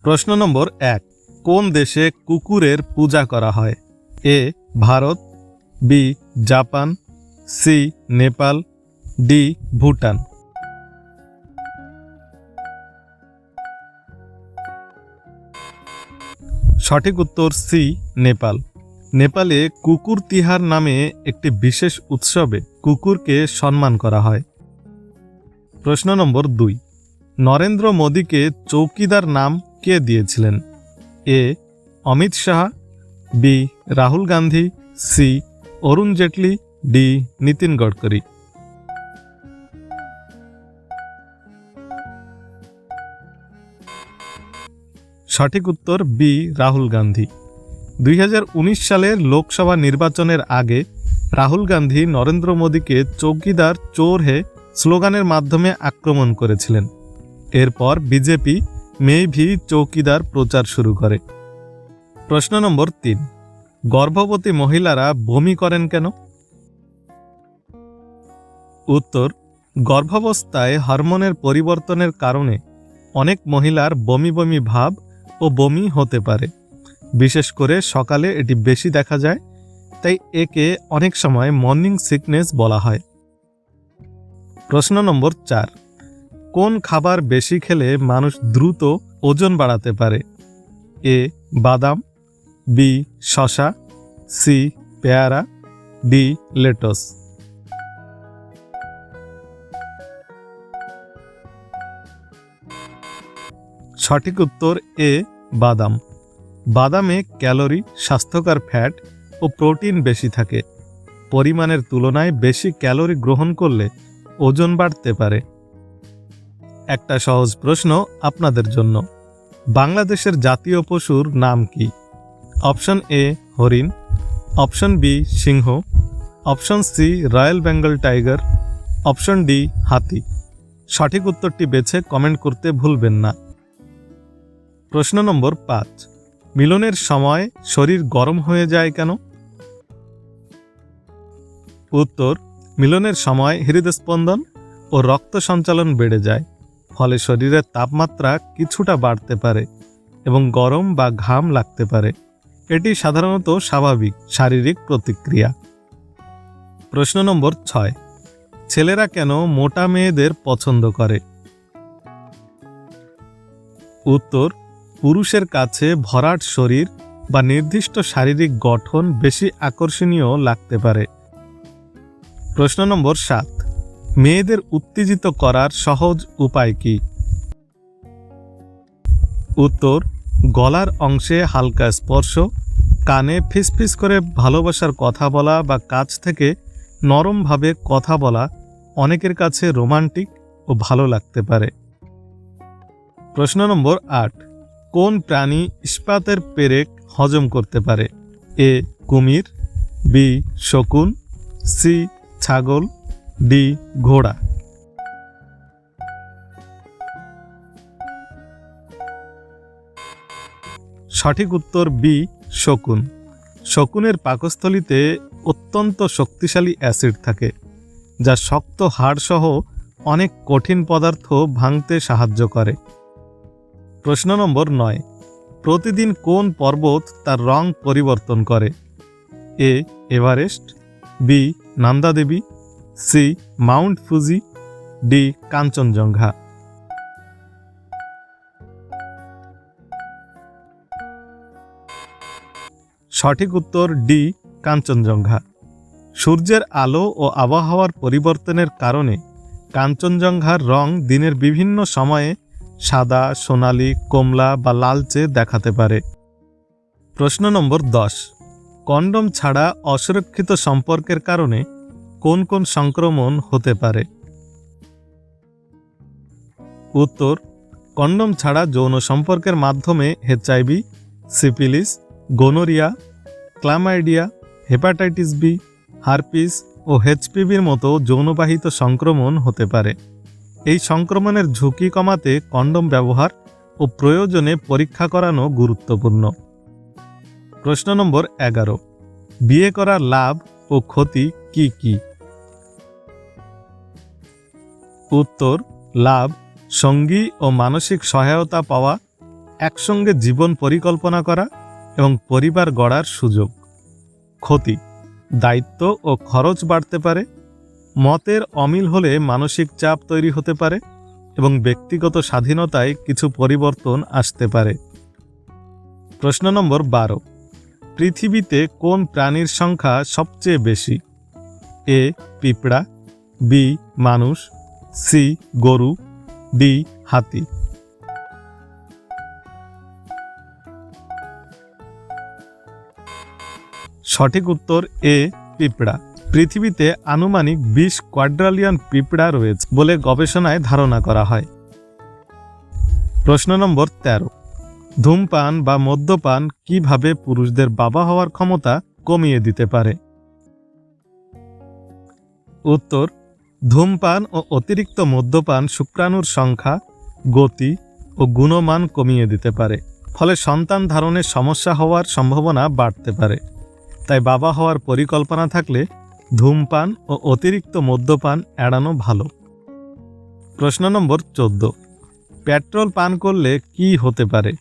প্রশ্ন নম্বর 1, কোন দেশে কুকুরের পূজা করা হয়? A Bharat, B Japan, C Nepal, D Bhutan. সঠিক উত্তর সি নেপাল। নেপালে কুকুর তিহার নামে একটি বিশেষ উৎসবে কুকুরকে সম্মান করা হয়। প্রশ্ন নম্বর 2, নরেন্দ্র মোদীকে চৌকিদার নাম কে দিয়েছিলেন? এ Amit Shah, B Rahul Gandhi, C Arun Jaitley, D Nitin Gadkari. সঠিক উত্তর বি রাহুল গান্ধী। 2019 সালের লোকসভা নির্বাচনের আগে রাহুল গান্ধী নরেন্দ্র মোদীকে চৌকিদার চোর হে স্লোগানের মাধ্যমে আক্রমণ করেছিলেন। এরপর বিজেপি মে ভি চৌকিদার প্রচার শুরু করে। প্রশ্ন নম্বর 3, গর্ভবতী মহিলারা বমি করেন কেন? উত্তর, গর্ভাবস্থায় হরমোনের পরিবর্তনের কারণে অনেক মহিলার বমি বমি ভাব ও বমি হতে পারে। বিশেষ করে সকালে এটি বেশি দেখা যায়, তাই একে অনেক সময় মর্নিং সিকনেস বলা হয়। প্রশ্ন নম্বর 4, কোন খাবার বেশি খেলে মানুষ দ্রুত ওজন বাড়াতে পারে? এ বাদাম, বি শসা, সি পেয়ারা, ডি লেটস। সঠিক উত্তর এ বাদাম। বাদামে ক্যালোরি, স্বাস্থ্যকর ফ্যাট ও প্রোটিন বেশি থাকে। পরিমাণের তুলনায় বেশি ক্যালোরি গ্রহণ করলে ওজন বাড়তে পারে। একটা সহজ প্রশ্ন আপনাদের জন্য, বাংলাদেশের জাতীয় পশুর নাম কি? অপশন এ হরিণ, অপশন বি সিংহ, option C royal Bengal tiger, option D হাতি। সঠিক উত্তরটি বেছে কমেন্ট করতে ভুলবেন না। প্রশ্ন নম্বর 5, মিলনের সময় শরীর গরম হয়ে যায় কেন? উত্তর, মিলনের সময় হৃদস্পন্দন ও রক্ত সঞ্চালন বেড়ে যায়, ফলে শরীরের তাপমাত্রা কিছুটা বাড়তে পারে এবং গরম বা ঘাম লাগতে পারে। এটি সাধারণত স্বাভাবিক শারীরিক প্রতিক্রিয়া। প্রশ্ন নম্বর 6, ছেলেরা কেন মোটা মেয়েদের পছন্দ করে? উত্তর, পুরুষের কাছে ভরাট শরীর বা নির্দিষ্ট শারীরিক গঠন বেশি আকর্ষণীয় লাগতে পারে। প্রশ্ন নম্বর 7, মেয়েদের উত্তেজিত করার সহজ উপায় কি? উত্তর, গলার অংশে হালকা স্পর্শ, কানে ফিসফিস করে ভালোবাসার কথা বলা বা কাছ থেকে নরমভাবে কথা বলা অনেকের কাছে রোমান্টিক ও ভালো লাগতে পারে। প্রশ্ন নম্বর 8, কোন প্রাণী ইস্পাতের পেরেক হজম করতে পারে? এ কুমির, বি শকুন, সি ছাগল, ডি ঘোড়া। সঠিক উত্তর বি শকুন। শকুনের পাকস্থলীতে অত্যন্ত শক্তিশালী অ্যাসিড থাকে, যা শক্ত হাড়সহ অনেক কঠিন পদার্থ ভাঙতে সাহায্য করে। প্রশ্ন নম্বর 9, প্রতিদিন কোন পর্বত তার রং পরিবর্তন করে? A Everest, B Nanda Devi, C Mount Fuji, D Kanchenjunga. সঠিক উত্তর ডি কাঞ্চনজঙ্ঘা। সূর্যের আলো ও আবহাওয়ার পরিবর্তনের কারণে কাঞ্চনজঙ্ঘার রং দিনের বিভিন্ন সময়ে সাদা, সোনালী, কমলা বা লালচে দেখাতে পারে। প্রশ্ন নম্বর 10, কন্ডম ছাড়া অসুরক্ষিত সম্পর্কের কারণে কোন কোন সংক্রমণ হতে পারে? উত্তর, কন্ডম ছাড়া যৌন সম্পর্কের মাধ্যমে HIV, syphilis, gonorrhoea, chlamydia, hepatitis B, herpes ও এইচপিভির মতো যৌনবাহিত সংক্রমণ হতে পারে। এই সংক্রমণের ঝুঁকি কমাতে কন্ডম ব্যবহার ও প্রয়োজনে পরীক্ষা করানো গুরুত্বপূর্ণ। প্রশ্ন নম্বর 11, বিয়ে করার লাভ ও ক্ষতি কি কি? উত্তর, লাভ সঙ্গী ও মানসিক সহায়তা পাওয়া, একসঙ্গে জীবন পরিকল্পনা করা এবং পরিবার গড়ার সুযোগ। ক্ষতি, দায়িত্ব ও খরচ বাড়তে পারে, মতের অমিল হলে মানসিক চাপ তৈরি হতে পারে এবং ব্যক্তিগত স্বাধীনতায় কিছু পরিবর্তন আসতে পারে। প্রশ্ন নম্বর 12, পৃথিবীতে কোন প্রাণীর সংখ্যা সবচেয়ে বেশি? এ পিঁপড়া, বি মানুষ, সি গরু, ডি হাতি। সঠিক উত্তর এ পিঁপড়া। পৃথিবীতে আনুমানিক 20 কোয়াড্রিলিয়ন পিঁপড়া রয়েছে বলে গবেষণায় ধারণা করা হয়। প্রশ্ন নম্বর 13, ধূমপান বা মদ্যপান কিভাবে পুরুষদের বাবা হওয়ার ক্ষমতা কমিয়ে দিতে পারে? উত্তর, ধূমপান ও অতিরিক্ত মদ্যপান শুক্রাণুর সংখ্যা, গতি ও গুণমান কমিয়ে দিতে পারে, ফলে সন্তান ধারণের সমস্যা হওয়ার সম্ভাবনা বাড়তে পারে। তাই বাবা হওয়ার পরিকল্পনা থাকলে ধূমপান ও অতিরিক্ত মদ্যপান এড়ানো ভালো। প্রশ্ন নম্বর 14, পেট্রোল পান করলে কি হতে পারে?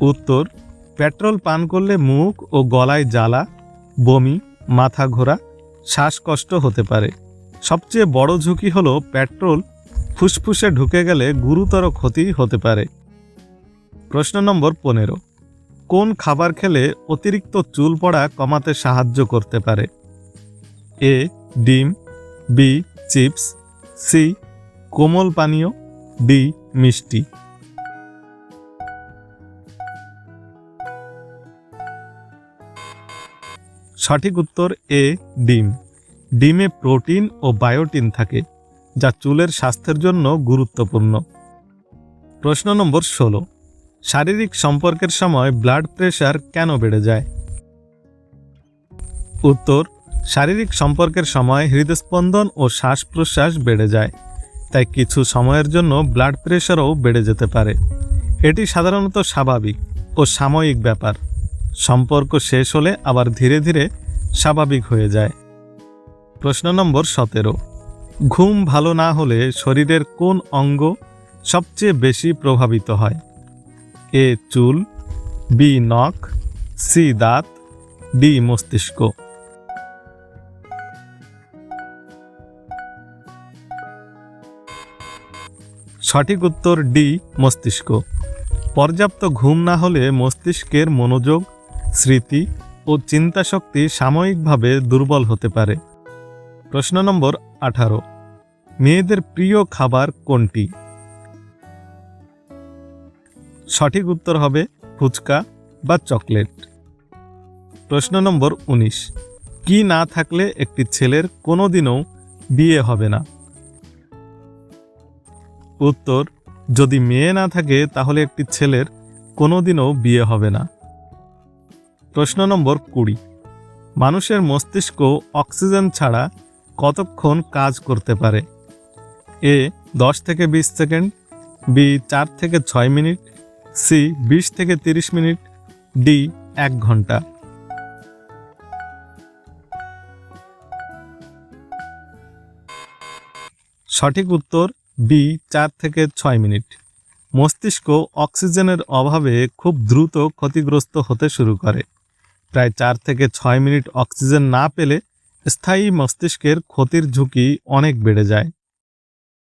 উত্তর, পেট্রোল পান করলে মুখ ও গলায় জ্বালা, বমি, মাথা ঘোরা, শ্বাসকষ্ট হতে পারে। সবচেয়ে বড় ঝুঁকি হলো পেট্রোল ফুসফুসে ঢুকে গেলে গুরুতর ক্ষতি হতে পারে। প্রশ্ন নম্বর 15, কোন খাবার খেলে অতিরিক্ত চুল পড়া কমাতে সাহায্য করতে পারে? এ ডিম, বি চিপস, সি কোমল পানীয়, ডি মিষ্টি। সঠিক উত্তর এ ডিম। ডিমে প্রোটিন ও বায়োটিন থাকে, যা চুলের স্বাস্থ্যের জন্য গুরুত্বপূর্ণ। প্রশ্ন নম্বর 16, শারীরিক সম্পর্কের সময় ব্লাড প্রেশার কেন বেড়ে যায়? উত্তর, শারীরিক সম্পর্কের সময় হৃদস্পন্দন ও শ্বাস প্রশ্বাস বেড়ে যায়, তাই কিছু সময়ের জন্য ব্লাড প্রেশারও বেড়ে যেতে পারে। এটি সাধারণত স্বাভাবিক ও সাময়িক ব্যাপার। সম্পর্ক শেষ হলে আবার ধীরে ধীরে স্বাভাবিক হয়ে যায়। প্রশ্ন নম্বর 17, ঘুম ভালো না হলে শরীরের কোন অঙ্গ সবচেয়ে বেশি প্রভাবিত হয়? এ চুল, বি নখ, সি দাঁত, ডি মস্তিষ্ক। সঠিক উত্তর ডি মস্তিষ্ক। পর্যাপ্ত ঘুম না হলে মস্তিষ্কের মনোযোগ, স্মৃতি ও চিন্তাশক্তি সাময়িকভাবে দুর্বল হতে পারে। প্রশ্ন নম্বর 18, মেয়েদের প্রিয় খাবার কোনটি? সঠিক উত্তর হবে ফুচকা বা চকলেট। প্রশ্ন নম্বর 19, কি না থাকলে একটি ছেলের কোনোদিনও বিয়ে হবে না? উত্তর, যদি মেয়ে না থাকে তাহলে একটি ছেলের কোনোদিনও বিয়ে হবে না। প্রশ্ন নম্বর 20, মানুষের মস্তিষ্ক অক্সিজেন ছাড়া কতক্ষণ কাজ করতে পারে? এ 10 থেকে 20 সেকেন্ড, বি 4 থেকে 6 মিনিট, সি 20 থেকে 30 মিনিট, ডি 1 ঘন্টা। সঠিক উত্তর বি 4 থেকে 6 মিনিট। মস্তিষ্ক অক্সিজেনের অভাবে খুব দ্রুত ক্ষতিগ্রস্ত হতে শুরু করে। প্রায় 4 থেকে 6 মিনিট অক্সিজেন না পেলে স্থায়ী মস্তিষ্কের ক্ষতির ঝুঁকি অনেক বেড়ে যায়।